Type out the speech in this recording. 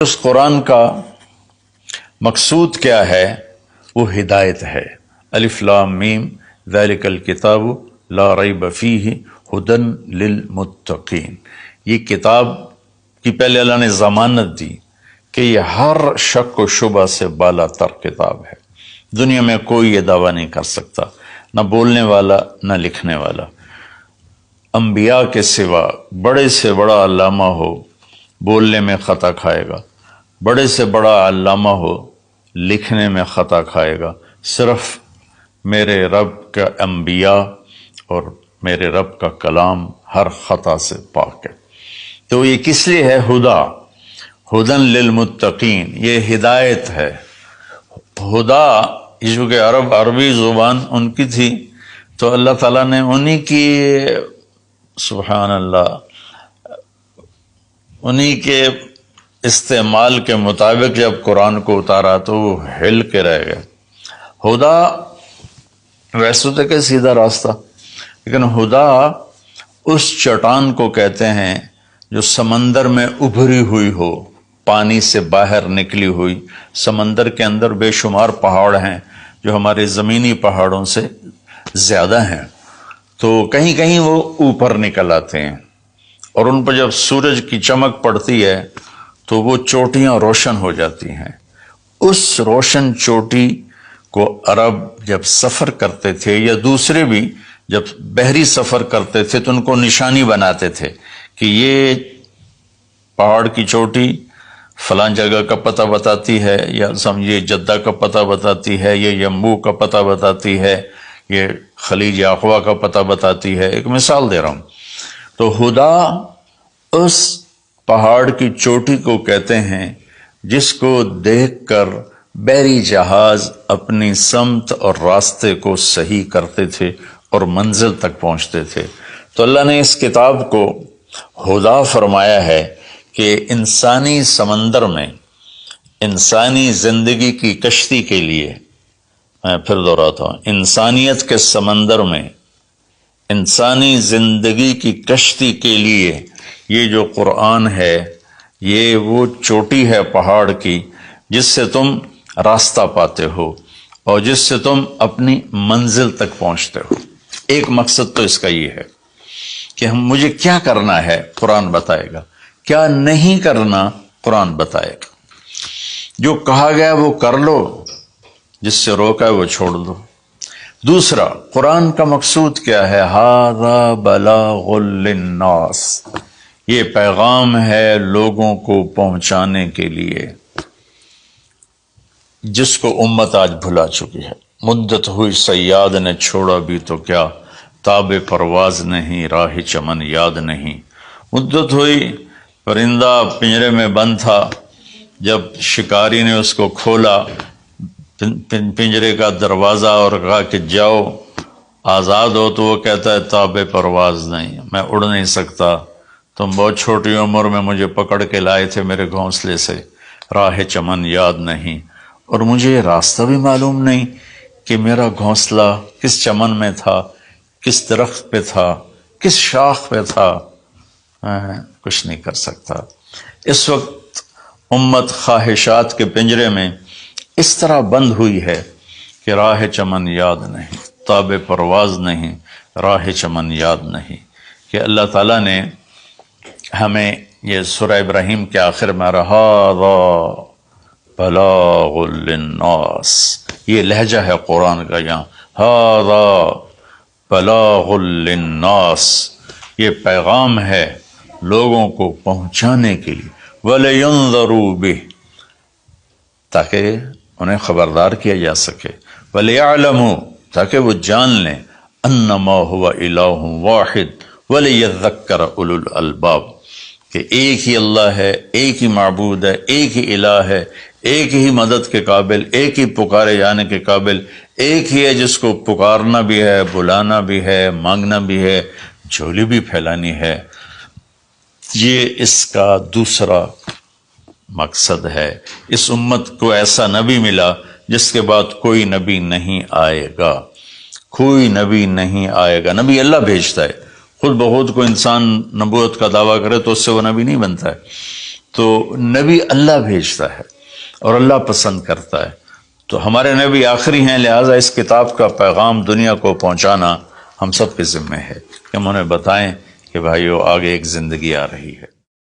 اس قرآن کا مقصود کیا ہے؟ وہ ہدایت ہے۔ الف لام میم ذالک الکتاب لا ریب فیہ ھدی للمتقین۔ یہ کتاب کی پہلے اللہ نے ضمانت دی کہ یہ ہر شک و شبہ سے بالا تر کتاب ہے۔ دنیا میں کوئی یہ دعویٰ نہیں کر سکتا، نہ بولنے والا نہ لکھنے والا۔ انبیاء کے سوا بڑے سے بڑا علامہ ہو بولنے میں خطا کھائے گا، بڑے سے بڑا علامہ ہو لکھنے میں خطا کھائے گا۔ صرف میرے رب کا انبیاء اور میرے رب کا کلام ہر خطا سے پاک ہے۔ تو یہ کس لیے ہے؟ ھدی للمتقین، یہ ہدایت ہے۔ ہدا چونکہ عربی زبان ان کی تھی تو اللہ تعالیٰ نے انہی کی سبحان اللہ انہی کے استعمال کے مطابق جب قرآن کو اتارا تو وہ ہل کے رہ گئے۔ ہدا ویسے تو کہ سیدھا راستہ، لیکن ہدا اس چٹان کو کہتے ہیں جو سمندر میں ابھری ہوئی ہو، پانی سے باہر نکلی ہوئی۔ سمندر کے اندر بے شمار پہاڑ ہیں جو ہمارے زمینی پہاڑوں سے زیادہ ہیں، تو کہیں کہیں وہ اوپر نکل آتے ہیں، اور ان پر جب سورج کی چمک پڑتی ہے تو وہ چوٹیاں روشن ہو جاتی ہیں۔ اس روشن چوٹی کو عرب جب سفر کرتے تھے یا دوسرے بھی جب بحری سفر کرتے تھے تو ان کو نشانی بناتے تھے کہ یہ پہاڑ کی چوٹی فلاں جگہ کا پتہ بتاتی ہے، یا سمجھیے جدہ کا پتہ بتاتی ہے، یہ یمبو کا پتہ بتاتی ہے، یہ خلیج اقوا کا پتہ بتاتی ہے۔ ایک مثال دے رہا ہوں۔ تو ہدا اس پہاڑ کی چوٹی کو کہتے ہیں جس کو دیکھ کر بحری جہاز اپنی سمت اور راستے کو صحیح کرتے تھے اور منزل تک پہنچتے تھے۔ تو اللہ نے اس کتاب کو ہدا فرمایا ہے کہ انسانی سمندر میں انسانی زندگی کی کشتی کے لیے، میں پھر دہراتا ہوں، انسانیت کے سمندر میں انسانی زندگی کی کشتی کے لیے یہ جو قرآن ہے یہ وہ چوٹی ہے پہاڑ کی جس سے تم راستہ پاتے ہو اور جس سے تم اپنی منزل تک پہنچتے ہو۔ ایک مقصد تو اس کا یہ ہے کہ مجھے کیا کرنا ہے قرآن بتائے گا، کیا نہیں کرنا قرآن بتائے گا۔ جو کہا گیا وہ کر لو، جس سے روکا ہے وہ چھوڑ دو۔ دوسرا، قرآن کا مقصود کیا ہے؟ ھذا بلاغ للناس، یہ پیغام ہے لوگوں کو پہنچانے کے لیے، جس کو امت آج بھلا چکی ہے۔ مدت ہوئی صیاد نے چھوڑا بھی تو کیا، تاب پرواز نہیں راہ چمن یاد نہیں۔ مدت ہوئی، پرندہ پنجرے میں بند تھا، جب شکاری نے اس کو کھولا پنجرے کا دروازہ اور کہا کہ جاؤ آزاد ہو، تو وہ کہتا ہے تاب پرواز نہیں، میں اڑ نہیں سکتا، تم بہت چھوٹی عمر میں مجھے پکڑ کے لائے تھے میرے گھونسلے سے، راہ چمن یاد نہیں، اور مجھے یہ راستہ بھی معلوم نہیں کہ میرا گھونسلہ کس چمن میں تھا، کس درخت پہ تھا، کس شاخ پہ تھا، میں کچھ نہیں کر سکتا۔ اس وقت امت خواہشات کے پنجرے میں اس طرح بند ہوئی ہے کہ راہ چمن یاد نہیں، تاب پرواز نہیں، راہ چمن یاد نہیں۔ کہ اللہ تعالیٰ نے ہمیں یہ سورہ ابراہیم کے آخر میں ھذا بلاغ للناس، یہ لہجہ ہے قرآن کا، یہاں ھذا بلاغ للناس، یہ پیغام ہے لوگوں کو پہنچانے کے لیے، وَلِيُنذَرُوا بِهِ، تاکہ انہیں خبردار کیا جا سکے، وَلِيَعْلَمُوا، تاکہ وہ جان لیں، أَنَّمَا هُوَ إِلَٰهٌ وَاحِدٌ وَلِيَذَّكَّرَ أُولُو الْأَلْبَابِ، کہ ایک ہی اللہ ہے، ایک ہی معبود ہے، ایک ہی الہ ہے، ایک ہی مدد کے قابل، ایک ہی پکارے جانے کے قابل، ایک ہی ہے جس کو پکارنا بھی ہے، بلانا بھی ہے، مانگنا بھی ہے، جھولی بھی پھیلانی ہے۔ یہ اس کا دوسرا مقصد ہے۔ اس امت کو ایسا نبی ملا جس کے بعد کوئی نبی نہیں آئے گا، کوئی نبی نہیں آئے گا۔ نبی اللہ بھیجتا ہے، خود بخود کو انسان نبوت کا دعویٰ کرے تو اس سے وہ نبی نہیں بنتا ہے۔ تو نبی اللہ بھیجتا ہے اور اللہ پسند کرتا ہے، تو ہمارے نبی آخری ہیں، لہٰذا اس کتاب کا پیغام دنیا کو پہنچانا ہم سب کے ذمہ ہے کہ ہم انہیں بتائیں کہ بھائیو آگے ایک زندگی آ رہی ہے۔